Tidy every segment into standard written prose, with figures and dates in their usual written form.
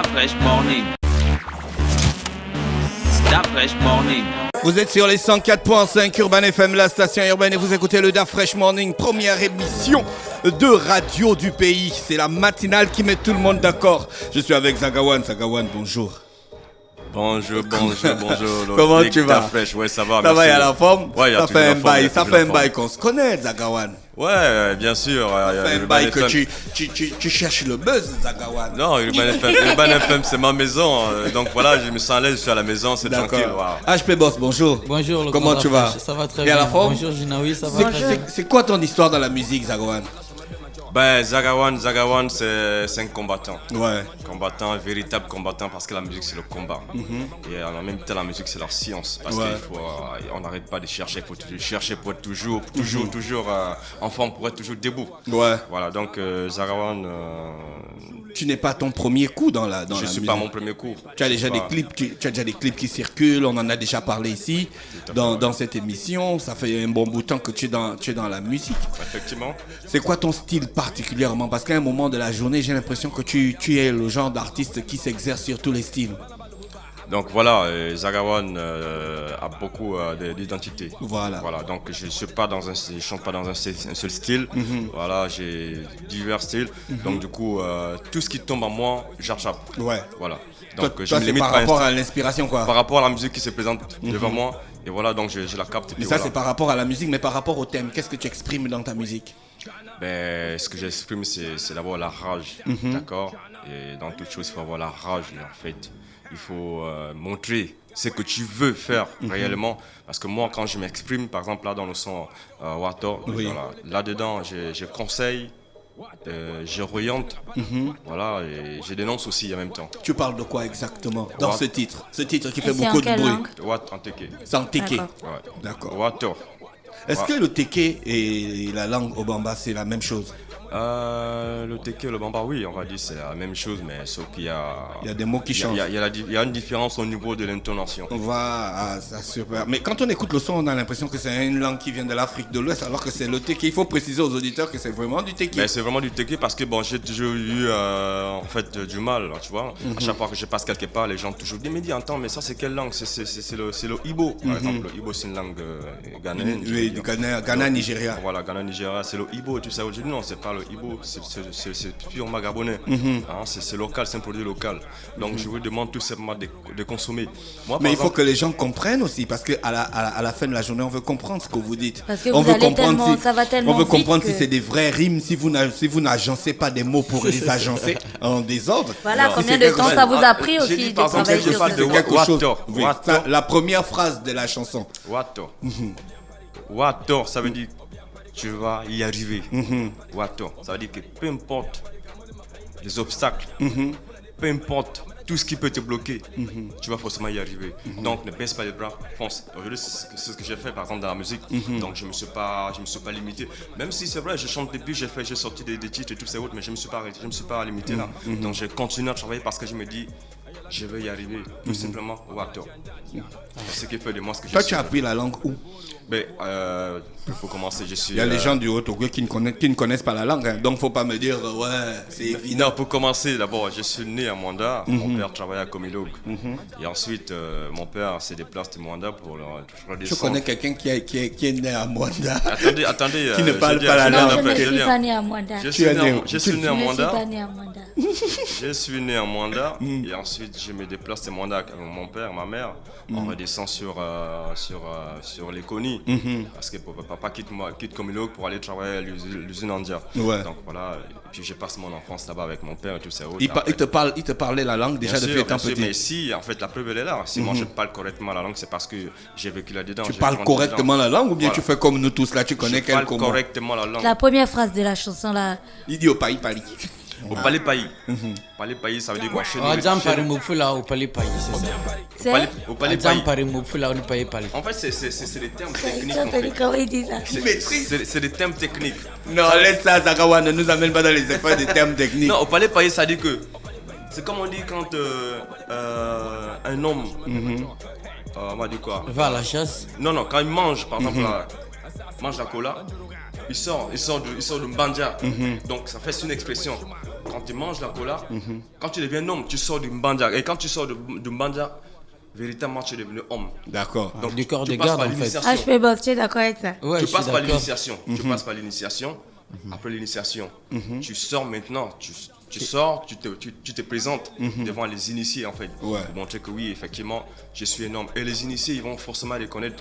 Da Fresh Morning. Da Fresh Morning. Vous êtes sur les 104.5 Urban FM, la station urbaine, et vous écoutez le Da Fresh Morning, première émission de radio du pays. C'est la matinale qui met tout le monde d'accord. Je suis avec Zagawan. Zagawan, bonjour. Bonjour. Comment tu vas? Fresh, ouais, ça va. Ça va, il y a la forme? Ouais, ça fait un bail qu'on se connaît, Zagawan. Ouais, bien sûr. Ça fait un bail que tu cherches le buzz, Zagawan. Non, Urban FM, c'est ma maison. Donc voilà, je me sens à l'aise, je suis à la maison, c'est tranquille. Wow. HP Boss, bonjour. Bonjour, le comment tu vas? Ça va très bien. bien. La forme? Bonjour, Ginaoui, ça va très bien. C'est quoi ton histoire dans la musique, Zagawan? Ben, Zagawan, c'est un combattant. Ouais. Combattant, véritable combattant, parce que la musique, c'est le combat. Et en même temps, la musique, c'est la science. Parce qu'on n'arrête pas de chercher, il faut toujours chercher pour être toujours en forme, pour être toujours debout. Ouais. Voilà, donc Zagawan... Tu n'es pas ton premier coup dans la musique. Je suis pas mon premier coup. Tu as déjà des clips qui circulent, on en a déjà parlé ici dans cette émission. Ça fait un bon bout de temps que tu es dans la musique. Effectivement. C'est quoi ton style particulièrement? Parce qu'à un moment de la journée, j'ai l'impression que tu es le genre d'artiste qui s'exerce sur tous les styles. Donc voilà, Zagawan a beaucoup d'identité. Voilà. Donc je chante pas dans un seul style. Voilà, j'ai divers styles. Donc du coup, tout ce qui tombe en moi, j'attrape. Ouais. Voilà. Donc toi, je me c'est limite par rapport à l'inspiration, quoi. Par rapport à la musique qui se présente devant moi. Et voilà, donc je la capte. Mais ça, c'est par rapport à la musique, mais par rapport au thème. Qu'est-ce que tu exprimes dans ta musique? Ben, ce que j'exprime, c'est d'abord la rage. D'accord. Et dans toute chose, il faut avoir la rage, en fait. Il faut montrer ce que tu veux faire réellement. Parce que moi, quand je m'exprime, par exemple, là dans le son Water, là-dedans, je conseille, j'oriente, voilà, et je dénonce aussi en même temps. Tu parles de quoi exactement dans ce titre? Ce titre qui fait Et c'est beaucoup en de quelle bruit. langue? What en teke. C'est en teke. Ouais. D'accord. Water. Est-ce que le teke et la langue Obamba, c'est la même chose? Le teke et le bamba, oui, on va dire c'est la même chose, mais sauf qu'il y a... Il y a des mots qui changent. Il y a une différence au niveau de l'intonation. Ça super. Mais quand on écoute le son, on a l'impression que c'est une langue qui vient de l'Afrique de l'Ouest, alors que c'est le teke. Il faut préciser aux auditeurs que c'est vraiment du teke. Mais c'est vraiment du teke parce que bon, j'ai toujours eu en fait du mal, tu vois. À chaque fois que je passe quelque part, les gens toujours disent, mais dis, attends, mais ça c'est quelle langue? C'est le Ibo, par exemple. Le Ibo, c'est une langue ghanéenne. Oui, du Ghana, Nigeria. Voilà, Ghana, Nigeria, c'est le Ibo, tout ça. Je dis non, c'est pas le Ibo, c'est purement gabonais. C'est local, c'est un produit local. Donc je vous demande tout simplement de consommer. Moi, mais il faut que les gens comprennent aussi, parce qu'à la fin de la journée, on veut comprendre ce que vous dites. Parce que on vous veut allez comprendre tellement, ça va tellement on veut vite comprendre que... si c'est des vraies rimes, si vous n'agencez pas des mots pour les agencer en désordre. Voilà, Si combien c'est de quelque temps chose- ça vous a pris j'ai aussi dit, de par exemple, travailler je sur parle ce de son? quelque chose. Water. Oui, Water. la première phrase de la chanson. Water, ça veut dire tu vas y arriver. Water, ça veut dire que peu importe les obstacles, peu importe tout ce qui peut te bloquer, tu vas forcément y arriver. Donc ne baisse pas les bras, fonce. Aujourd'hui, c'est ce que j'ai fait par exemple dans la musique. Donc je me suis pas limité. Même si c'est vrai, je chante depuis, j'ai sorti des titres et tout ça autres, mais je me suis pas arrêté, je me suis pas limité là. Donc j'ai continué à travailler parce que je me dis, je vais y arriver. Tout simplement, Water. C'est ce qui fait de moi ce que je Toi, suis. tu as appris la langue où? Mais pour commencer, je suis. Il y a les gens du Haut-Togo qui ne connaissent pas la langue, hein. Donc faut pas me dire ouais, c'est évident. Non, pour commencer, d'abord, je suis né à Mwanda. Mon père travaillait à Komilog. Et ensuite, mon père s'est déplacé de Mwanda pour redescendre. Je connais quelqu'un qui est né à Mwanda. Attendez. Qui ne parle pas la Non, langue. je ne suis pas né à Mwanda. Je suis né à Je ne suis Mwanda. pas né à Mwanda. Je suis né à Mwanda. Et ensuite, je me déplace de Mwanda avec mon père, ma mère. On redescend sur les Konis. Parce que papa quitte Komilog pour aller travailler à l'usine Andia. Ouais. Donc voilà. Et puis je passe mon enfance là-bas avec mon père et tout ça. Il te parlait la langue déjà depuis étant petit. Mais si, en fait, la preuve elle est là. Si moi je parle correctement la langue, c'est parce que j'ai vécu là-dedans. Tu parles correctement la langue ou bien Voilà. tu fais comme nous tous là, tu connais quelques mots? Je parle correctement la langue. La première phrase de la chanson là. Il dit au pays Paris. Au palais pays. Palais pays, ça veut dire quoi? Ajampari mufula au palais pays, c'est ça. C'est Au palais pays. Ajampari mufula au palais pays. En fait, c'est des termes techniques. J'ai en entendu fait. comment il dit ça. C'est des termes techniques. Non, laisse ça, Zagawa, ne nous amène pas dans les effets des termes techniques. Non, au palais pays, ça dit que c'est comme on dit quand un homme, on va dire quoi? Va à la chasse. Non, quand il mange, par exemple, mange la cola, il sort de Mbandja. Donc ça fait une expression. quand tu manges la cola, quand tu deviens homme, tu sors du mbanja. Et quand tu sors du mbanja, véritablement, tu es devenu homme. D'accord. Donc, Du corps tu de passes garde, par en fait. l'initiation. HP Boss, tu es d'accord avec ça? Ouais, Tu je suis passes par d'accord. l'initiation. Tu passes par l'initiation. Après l'initiation, tu sors maintenant. Tu sors, tu te présentes devant les initiés en fait. Ouais. Pour montrer que oui, effectivement, je suis un homme. Et les initiés, ils vont forcément reconnaître.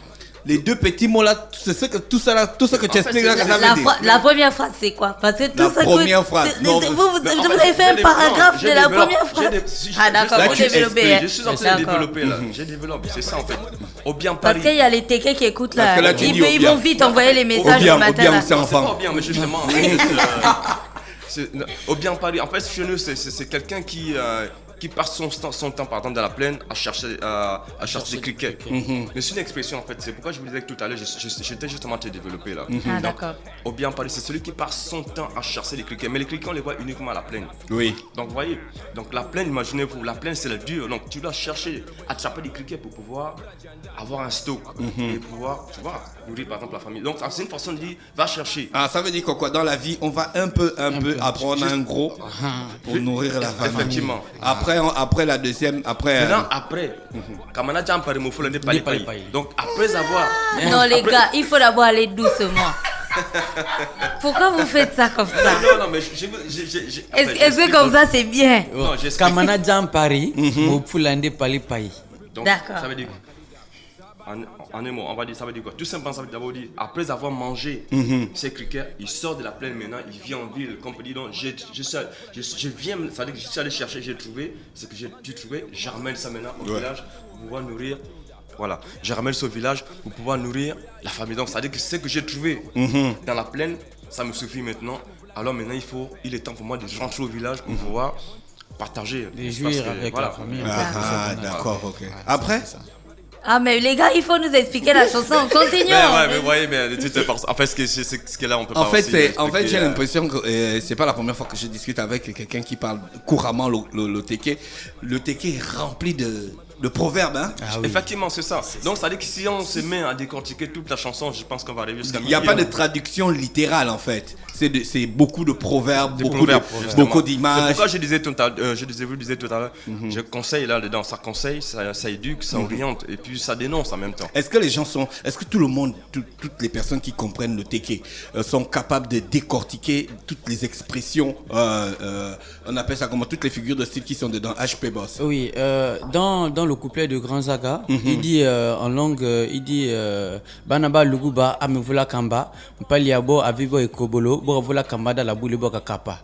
Les deux petits mots là, c'est ce que tout ça que tu fait, expliques là, c'est- que ça veut dire. La première phrase, c'est quoi? Parce que tout La ça que- première phrase, non, Vous Mais en avez fait un j'ai paragraphe j'ai de la développé- première j'ai phrase. dé- si- Ah d'accord, Là, vous tu développez. expliques, Je suis en train de D'accord. développer là. Je développe, c'est ça en fait. Au bien Parce Paris. qu'il y a les téquets qui écoutent là. Parce que là, tu dis Ils Obiang. vont vite envoyer les messages Obiang, le matin. Obiang, là. c'est Non, c'est pas enfant. bien, mais justement. Au bien Paris. En fait, chez nous, c'est quelqu'un qui passe son temps, par exemple, dans la plaine à chercher des criquets. Mais c'est une expression, en fait. C'est pourquoi je vous disais que tout à l'heure, j'étais justement en train de développer là. Ah Donc, d'accord. au bien Paris, c'est celui qui passe son temps à chercher les criquets. Mais les criquets, on les voit uniquement à la plaine. Oui. Donc, vous voyez, donc la plaine, imaginez-vous, la plaine, c'est le dur. Donc, tu dois chercher, attraper des criquets pour pouvoir avoir un stock et pouvoir, tu vois, nourrir par exemple la famille. Donc, c'est une façon de dire, va chercher. Ah, ça veut dire que quoi, dans la vie, on va un peu apprendre un gros pour nourrir la famille. Effectivement. Après la deuxième, après. Maintenant, après, Kamana Djampari Mofolo n'est pas les pays. Paris. Donc, après avoir. Non les gars, il faut d'abord aller doucement. Pourquoi vous faites ça comme ça? Non, mais Est-ce que comme ça c'est bien? Non, j'explique. Kamana Jam Paris, Mopulande Pali Payi. Donc, D'accord. ça veut dire. En un mot, on va dire, ça veut dire quoi? Tout simplement, ça veut d'abord dire, après avoir mangé ces criquets, il sort de la plaine maintenant, il vient en ville. Comme on peut dire, donc, je viens, ça veut dire que je suis allé chercher, j'ai trouvé ce que j'ai dû trouver, je ramène ça maintenant au village pour pouvoir nourrir. Voilà, je ramène ça au village pour pouvoir nourrir la famille. Donc, ça veut dire que ce que j'ai trouvé dans la plaine, ça me suffit maintenant. Alors maintenant, il est temps pour moi de rentrer au village pour pouvoir partager. Les Parce jouir que, avec voilà. la famille. Ah, d'accord, ok. Après? Ah mais les gars, il faut nous expliquer la chanson. Continuons. Mais vous voyez, mais de toute façon, en fait, ce que là, on peut En pas fait, aussi j'ai expliquer, l'impression que c'est pas la première fois que je discute avec quelqu'un qui parle couramment le téké. Le téké est rempli de proverbes, hein. Ah oui. Effectivement, c'est ça. Donc, ça veut dire que si on se met à décortiquer toute la chanson, je pense qu'on va arriver jusqu'à Il n'y a midi, pas de hein. traduction littérale en fait. C'est beaucoup de proverbes, Des beaucoup proverbes, justement. beaucoup C'est d'images. pourquoi je disais tout à l'heure, je conseille là-dedans, ça conseille, ça éduque, ça oriente, et puis ça dénonce en même temps. Est-ce que tout le monde, toutes les personnes qui comprennent le téké sont capables de décortiquer toutes les expressions, on appelle ça comment, toutes les figures de style qui sont dedans, HP Boss? Oui, dans le couplet de Grand Zaga, il dit en langue, Banaba Luguba Amevula Kamba, Paliabo Avibo et Kobolo, Boravula Kambada la boule boka kapa.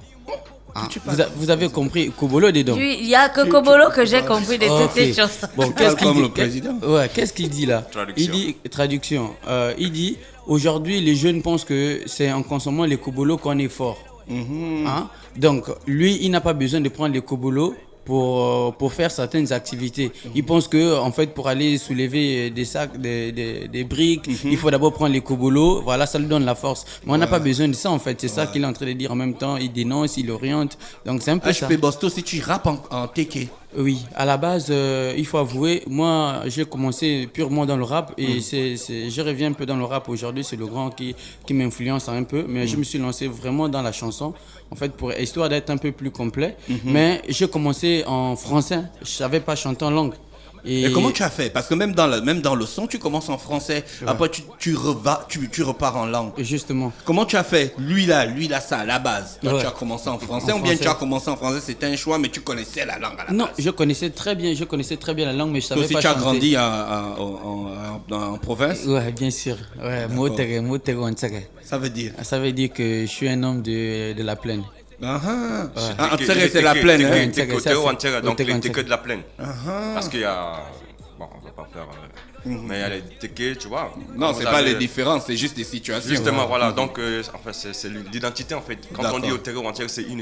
Vous avez compris Kobolo dedans? Il y a que Kobolo que j'ai compris de toutes Ok. ces chansons. Bon, Parle comme le président. Ouais, qu'est-ce qu'il dit là? Traduction. Il dit traduction. Il dit aujourd'hui les jeunes pensent que c'est en consommant les kobolos qu'on est fort. Hein? Donc lui, il n'a pas besoin de prendre les kobolos pour faire certaines activités. Il pense que en fait pour aller soulever des sacs, des briques, il faut d'abord prendre les kobolos. Voilà, ça lui donne la force. Mais on n'a pas besoin de ça en fait. C'est ça qu'il est en train de dire en même temps. Il dénonce, il oriente. Donc c'est un peu ça. HP Boss, toi aussi tu rappes en téké. Oui, à la base, il faut avouer, moi j'ai commencé purement dans le rap et je reviens un peu dans le rap aujourd'hui, c'est le grand qui m'influence un peu, mais je me suis lancé vraiment dans la chanson, en fait, histoire d'être un peu plus complet. Mais j'ai commencé en français, je ne savais pas chanter en langue. Et comment tu as fait? Parce que même dans le son, tu commences en français, après tu repars en langue. Justement. Comment tu as fait? Lui là, ça, à la base. Toi, Ouais. tu as commencé en français, En ou bien tu français. as commencé en français, c'était un choix, mais tu connaissais la langue à la Non, base. je connaissais très bien la langue, mais je Toi savais aussi, pas tu as chanter. grandi en province? Ouais, bien sûr. Ouais, Motege, Ontsege. Ça veut dire? Ça veut dire que je suis un homme de la plaine. En Tséré, c'est la plaine, hein? Donc les tékés de la plaine. Parce qu'il y a. Bon, on va pas faire. Mais il y a les tékés, tu vois. Non, Vous c'est pas avez- les différences, c'est juste des situations. Justement, voilà. Donc, en fait, c'est l'identité en fait. Quand on D'accord. dit au terreau entier, c'est une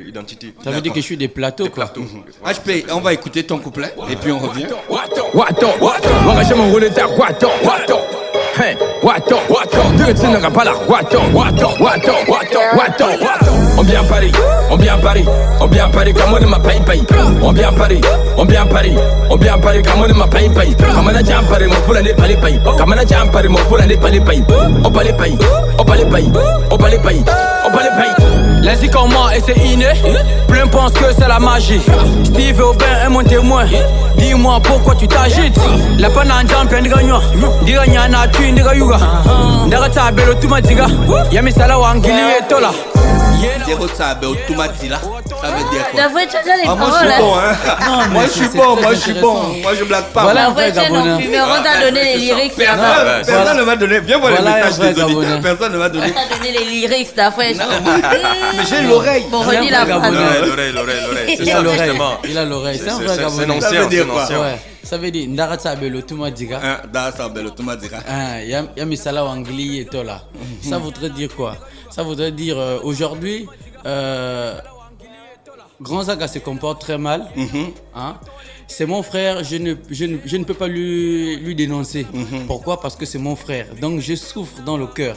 identité. Ça veut dire que je suis des plateaux, Des quoi. plateaux. Voilà. HP, on va écouter ton couplet, et puis on revient. On vient Paris, on vient Paris, on vient Paris, comme on m'a paye paye. On vient Paris, on vient Paris, on vient Paris, comme on m'a paye paye. Comme on a déjà Paris, mon foule n'est pas les paye. Comme on a déjà Paris, mon foule n'est pas les paye. On pas les paye, on pas les paye, on pas les paye, on pas les paye. Lundi comme moi et c'est inné. Plein pensent que c'est la magie. Steve Aubin est mon témoin. Dis-moi pourquoi tu t'agites. La pananja plein de gagnants. Diga nyana tu ndiga yuga. Ndaga tabelo tumatiga. Yami sala wangili etola. Dérotabe automatique là. Ça veut dire quoi? La voix changer les Ah, moi je paroles. suis bon, hein. Non, Moi mais je suis c'est bon, très moi je suis bon. intéressant. Moi je blague pas. Voilà. La un vrai voix changer Gabonais. non fumeur. On t'a donné les lyrics là-bas. Personne ne m'a donné. Viens voir les Voilà un messages vrai des auditeurs. Gabonais. Personne ne m'a donné. On t'a donné les lyrics la voix Mais j'ai l'oreille. Bon, C'est un redis la vrai phrase. Gabonais. L'oreille. C'est Il a ça, l'oreille. justement. Il a l'oreille. C'est un vrai C'est Gabonais. un Ça veut ancien, dire c'est un quoi? ancien. Ouais. Ça veut dire Ndaratsa Belo Tumadiga. Dans sa belle automatique. Yamisala Wangli et Tola. Ça voudrait dire quoi? Ça voudrait dire aujourd'hui, Grand Zaga se comporte très mal. Hein? C'est mon frère, je ne peux pas lui dénoncer. Pourquoi? Parce que c'est mon frère. Donc je souffre dans le cœur.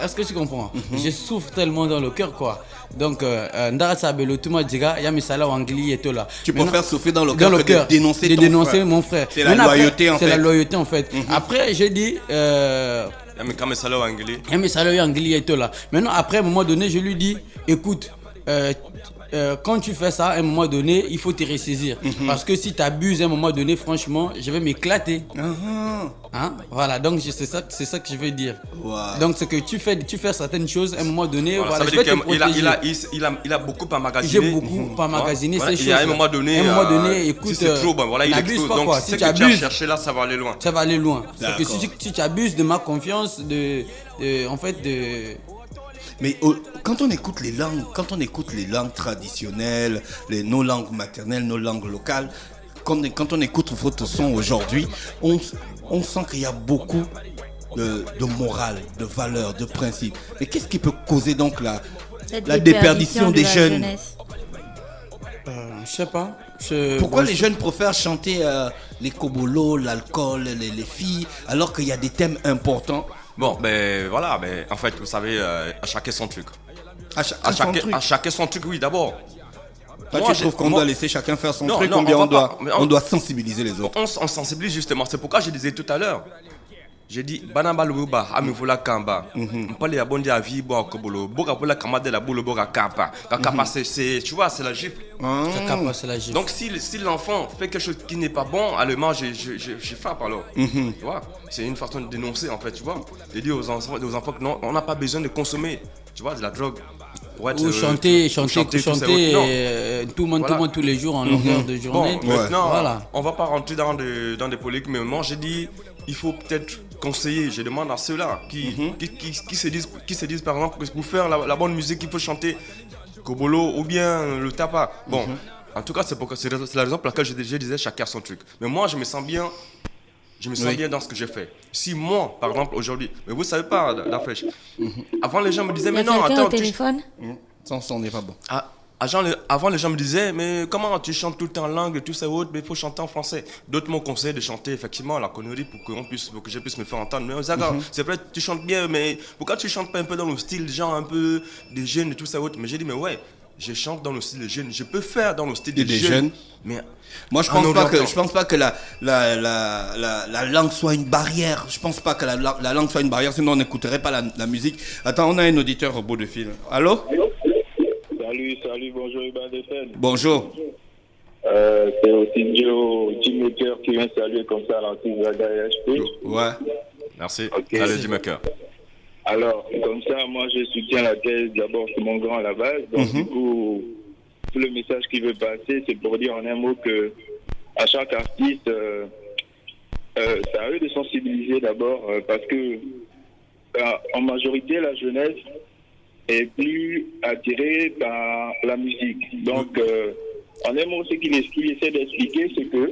Est-ce que tu comprends? Je souffre tellement dans le cœur, quoi. Donc, Ndaratsa Belo Tumadiga, Yamisala Wangli et Tola. Tu préfères souffrir dans le Dans le cœur cœur, que de dénoncer de ton dénoncer frère. mon frère. C'est la Maintenant, loyauté, en fait. C'est la loyauté en fait. Après, j'ai dit, Mais quand ça l'a anglais. Maintenant, après, à un moment donné, je lui dis, écoute, quand tu fais ça, à un moment donné, il faut te ressaisir. Parce que si tu abuses à un moment donné, franchement, je vais m'éclater. Hein? Voilà, donc c'est ça que je veux dire. Wow. Donc, c'est que tu fais certaines choses, à un moment donné, Voilà, voilà, ça je veut vais dire te protéger. qu'il a beaucoup emmagasiné. J'ai beaucoup emmagasiné Voilà, ces choses. et à un moment donné, écoute, si c'est trop, ben voilà, il n'abuse explose. pas, Donc, quoi. si Si tu tu as abuses, cherché là, ça va aller loin. ça va aller loin. C'est que D'accord. si tu abuses de ma confiance, en fait, de... Mais quand on écoute les langues traditionnelles, nos langues maternelles, nos langues locales, quand on écoute votre son aujourd'hui, on sent qu'il y a beaucoup de morale, de valeurs, de principes. Mais qu'est-ce qui peut causer donc la déperdition des jeunes? je sais pas. Pourquoi les jeunes préfèrent chanter les kobolos, l'alcool, les filles, alors qu'il y a des thèmes importants? Bon, ben voilà, ben en fait, vous savez, à chacun son truc. À chacun son truc, oui, d'abord. Toi, Moi, tu trouves qu'on doit laisser chacun faire son Non, truc, non, combien on on va pas- mais on doit sensibiliser les autres? On sensibilise justement. C'est pourquoi je disais tout à l'heure. J'ai dit, Banamba Luba, Amivula Kamba. On parle de bon dia vie, boa kobolo. Boga bola kamade la boule boga kapa. Kapa, tu vois, c'est la gifle. C'est la gifle. Donc si l'enfant fait quelque chose qui n'est pas bon, allemand, je frappe alors. Tu vois, c'est une façon de dénoncer en fait, tu vois. De dire aux enfants que non, on n'a pas besoin de consommer, tu vois, de la drogue. Pour être, Ou chanter, tout ça, tout le monde tous les jours en longueur de journée. Bon, maintenant, voilà. on va pas rentrer dans des polémiques, mais moi j'ai dit, il faut peut-être conseiller. Je demande à ceux-là qui se disent par exemple que pour faire la bonne musique, il faut chanter Kobolo ou bien le tapa. Bon, en tout cas, c'est la raison pour laquelle je disais chacun son truc. Mais moi, je me sens bien. Je me sens bien dans ce que j'ai fait. Si moi, par exemple, aujourd'hui, mais vous savez pas, la fraîche. Avant, les gens me disaient, mais non, quelqu'un attends, au téléphone? Sans son n'est pas bon. Avant, les gens me disaient, mais comment tu chantes tout le temps en langue et tout ça, mais il faut chanter en français. D'autres m'ont conseillé de chanter effectivement la connerie pour que je puisse me faire entendre. Mais Zaga, c'est vrai, tu chantes bien, mais pourquoi tu chantes pas un peu dans le style, genre un peu des jeunes et tout ça? Mais j'ai dit, mais ouais, je chante dans le style des jeunes, je peux faire dans le style des jeunes. Mais moi, je pense pas que la langue soit une barrière. Je pense pas que la langue soit une barrière, sinon on n'écouterait pas la musique. Attends, on a un auditeur au bout de fil. Allô? Salut, bonjour Iban Defen. Bonjour. C'est aussi Joe Maker qui vient saluer comme ça l'artiste Zaga HP. Ouais. merci. Ok. Allez, Maker. Alors, comme ça, moi je soutiens la thèse. D'abord, c'est mon grand à la base. Donc, du coup, tout le message qu'il veut passer, c'est pour dire en un mot que à chaque artiste, c'est à eux de sensibiliser d'abord parce que en majorité, la jeunesse est plus attirée par la musique. Donc, en un mot, ce qu'il essaie d'expliquer, c'est que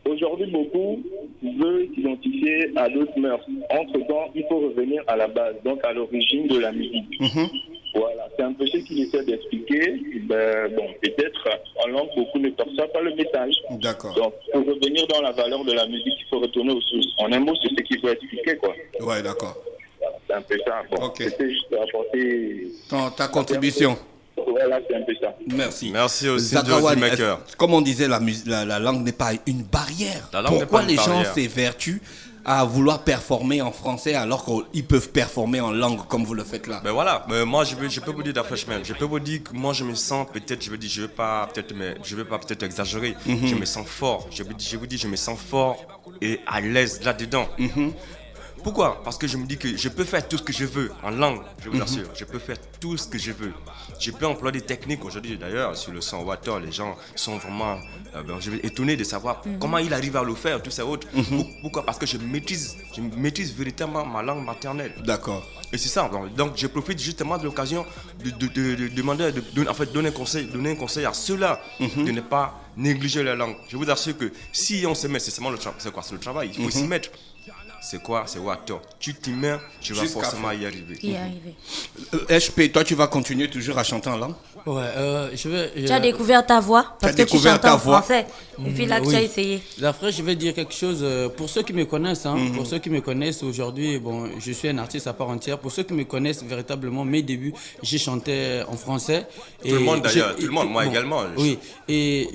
aujourd'hui, beaucoup veulent s'identifier à d'autres mœurs. Entre-temps, il faut revenir à la base, donc à l'origine de la musique. Voilà, c'est un peu ce qu'il essaie d'expliquer. Bon, peut-être en langue, beaucoup ne perçoivent pas le message. D'accord. Donc, pour revenir dans la valeur de la musique, il faut retourner aux sources. En un mot, c'est ce qu'il faut expliquer, quoi. Ouais, d'accord. C'est un peu ça. Bon, Ok. c'était juste pour apporter Ta contribution. ouais, voilà, c'est un peu ça. Merci. Merci aussi, Zagawan, Joe Maker. comme on disait, la langue n'est pas une barrière. La langue Pourquoi n'est pas une les gens barrière. s'évertuent à vouloir performer en français alors qu'ils peuvent performer en langue comme vous le faites là? Ben voilà, moi je peux vous dire d'Afreshman, je peux vous dire que moi je me sens peut-être, je veux pas peut-être exagérer, je me sens fort, je vous dis je me sens fort et à l'aise là-dedans. Pourquoi? Parce que je me dis que je peux faire tout ce que je veux en langue, je vous assure, je peux faire tout ce que je veux. Je peux employer des techniques aujourd'hui d'ailleurs sur le son Water, les gens sont vraiment étonnés de savoir comment il arrive à le faire, tout ça autre. Pourquoi? Parce que je maîtrise véritablement ma langue maternelle. D'accord. Et c'est ça, donc je profite justement de l'occasion de demander, donner un conseil à ceux-là de ne pas négliger la langue. Je vous assure que si on se met, c'est seulement c'est quoi? C'est le travail, il faut s'y mettre. C'est quoi? C'est Water. Tu t'y mets, tu vas forcément y arriver. HP, toi tu vas continuer toujours à chanter en langue? Ouais, Tu as découvert ta voix parce que tu chantes en français. Et puis là, tu as Oui. essayé. D'après, je vais dire quelque chose pour ceux qui me connaissent. Pour ceux qui me connaissent aujourd'hui, bon, je suis un artiste à part entière. Pour ceux qui me connaissent véritablement, mes débuts, j'ai chanté en français. Tout le monde d'ailleurs, tout le monde, moi également. Oui, et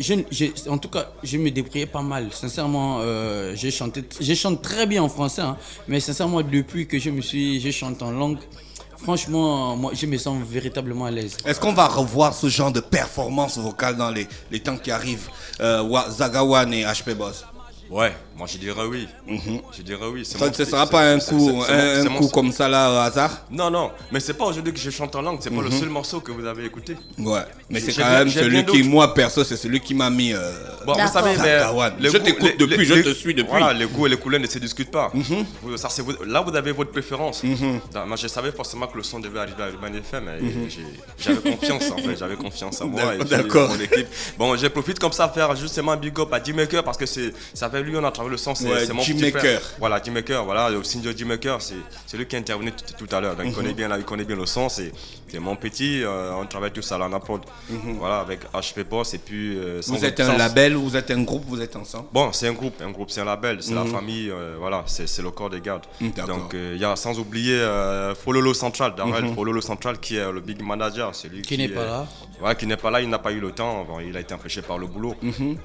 en tout cas, je me débrouillais pas mal. Sincèrement, je chante très bien en français, mais sincèrement, depuis que je chante en langue, franchement, moi, je me sens véritablement à l'aise. Est-ce qu'on va revoir ce genre de performance vocale dans les temps qui arrivent, Zagawan et HP Boss? Ouais, moi je dirais oui. Je dirais oui. Ça ne sera pas un coup comme ça là au hasard? Non, mais c'est pas aujourd'hui que je chante en langue, c'est pas le seul morceau que vous avez écouté. Ouais, mais c'est J'ai quand bien- même j'ai celui bien qui, d'autres. moi perso, c'est celui qui m'a mis. Bon, vous savez, Zagawan. Je t'écoute depuis, je te suis depuis. Voilà, les goûts et les couleurs ne se discutent pas. Ça, là, vous avez votre préférence. Moi, je savais forcément que le son devait arriver à Urban FM. J'avais confiance, en fait. J'avais confiance en moi. D'accord. Mon équipe. Bon, je profite comme ça faire justement un big up à Jim Maker parce que ça fait lui, on a travaillé le son. C'est mon Jim petit frère. Maker. Voilà, Jim Maker. Voilà, aussi Jim Maker, c'est lui qui est intervenu tout à l'heure. Donc, il connaît bien le son. C'est mon petit. On travaille tous à la prod. Voilà, avec HP Boss et puis. Vous êtes un label, vous êtes un groupe, vous êtes ensemble? Bon, c'est un groupe, c'est un label, c'est la famille, voilà, c'est le corps des gardes. D'accord. Donc, il y a sans oublier Fololo Central, Darrell Fololo Central qui est le big manager, celui Qui n'est pas là. Ouais, qui n'est pas là, il n'a pas eu le temps, bon, il a été empêché par le boulot.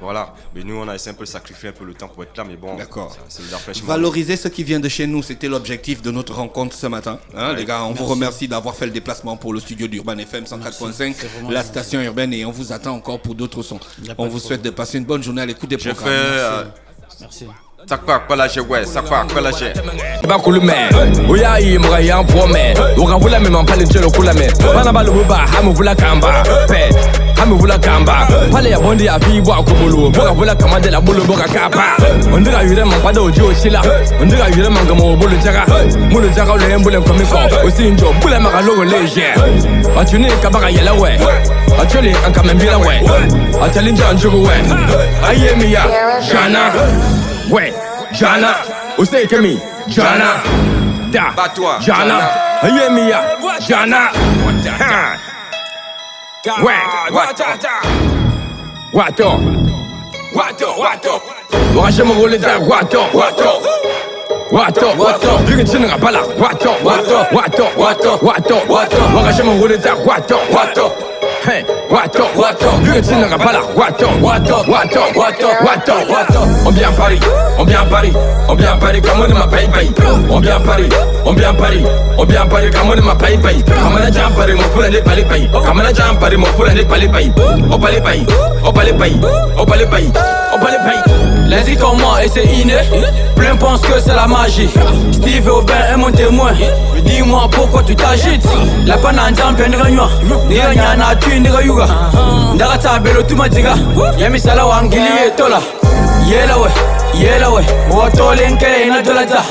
Voilà, mais nous on a essayé un peu de sacrifier un peu le temps pour être là, mais bon, D'accord. c'est le rafraîchissement. Valoriser ce qui vient de chez nous, c'était l'objectif de notre rencontre ce matin. Les gars, on vous remercie d'avoir fait le déplacement pour le studio d'Urban FM 104.5, la station urbaine, et on vous attend encore pour d'autres sons. On vous souhaite de passer une bonne journée à l'écoute des Je programmes. fais. Merci. Sakwa Kwalaje, ouais, Sakwa Kwalaje. Bakulume, uya imra ya prome, ukavula mema pale njelo kulame, bana baluba hamuvula kamba, pe hamuvula kamba, pale ya bondi ya fibo akubulu, ukavula kamande la bulu boka kapa, ondira yure mangpada oji osila, ondira yure mangamo bulu jaga le mbule komiko, osinjo bule magalogo leje, atuni kabaka yela we, atuli ankamembila we, atali njugu we, ayemiya, jana. Ouais, Jana, Ose Kemi, Jana, Da, Batwa, Jana, Ayemiya, Jana, Ouais, Wato, Wakashema Roleta, Wato, you can sing a bala, Wato, Wakashema Roleta, Wato. Hey, Wato, you can sing a bala, Wato. On vient Paris, come on in my pay. On vient Paris, come on in my pay. Come on, jump Paris, mon foule et palais. Come on, jump Paris, mon foule et palais. Au palais. Les comment et c'est inné. Plein pensent que c'est la magie. Steve Aubin est mon témoin. Dis-moi pourquoi tu t'agites. La panane jump et n'gagnois. N'gagna na tu n'gayuga. N'gata belo tu madiga. Yami sala wangili et tola. Yela we. Woto lenkele ina dolata.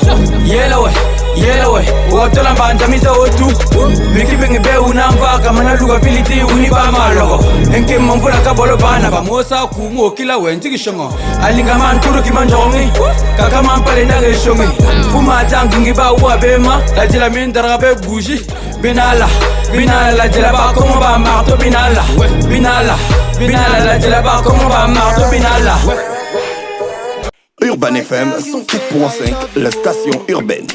Yela we. Woto lambanja mita otu. Wiki bengi be unamba kamana luga filiti uniba maloko. Enke mvula kabolo bana ba mosa kumo kila we ntiki shongo. Alinga man kuru kimanjongi. Kaka man pale ndage shongi. Fuma jangi ba uwa bema. La jila mindara be bougie. Binala la jila ba komo ba marto binala. Binala la jila ba komo ba marto binala. Urban FM 104.5, la station urbaine.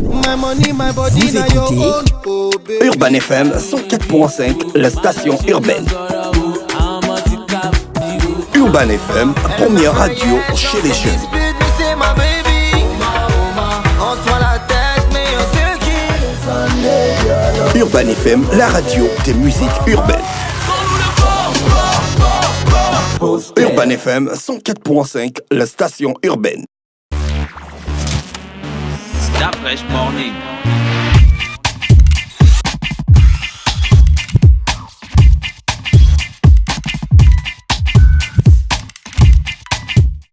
My money, my body, Vous now your écoutez own. Oh, baby. Urban FM 104.5, la station urbaine. Urban FM, première radio chez les jeunes. Speed, me say my baby. On se prend la tête, mais on se qui. Urban FM, la radio des musiques urbaines. Urban FM 104.5, la station urbaine. Star Fresh Morning.